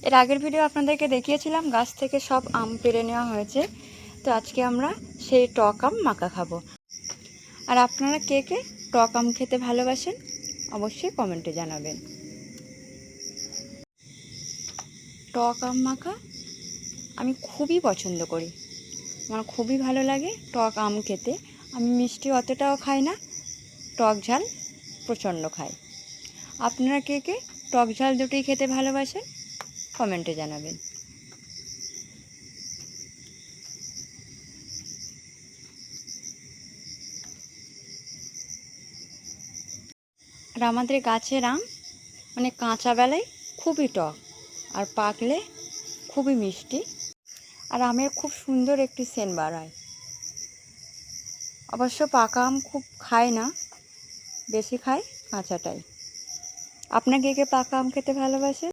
এর আগের ভিডিও আপনাদেরকে দেখিয়েছিলাম গাছ থেকে সব আম পেড়ে নেওয়া হয়েছে। তো আজকে আমরা সেই টক আম মাখা খাবো। আর আপনারা কে কে টক আম খেতে ভালোবাসেন অবশ্যই কমেন্টে জানাবেন। টক আম মাখা আমি খুবই পছন্দ করি, আমার খুবই ভালো লাগে টক আম খেতে। আমি মিষ্টি অতটাও খাই না, টক ঝাল প্রচণ্ড খাই। আপনারা কে কে টক ঝাল দুটোই খেতে ভালোবাসেন কমেন্টে জানাবেন। আর আমাদের গাছের আম মানে কাঁচা বেলায় খুবই টক, আর পাকলে খুবই মিষ্টি, আর আমের খুব সুন্দর একটি সেন্ট বার হয়। অবশ্য পাকা আম খুব খায় না, বেশি খায় কাঁচাটাই। আপনাকে কে পাকা আম খেতে ভালোবাসে?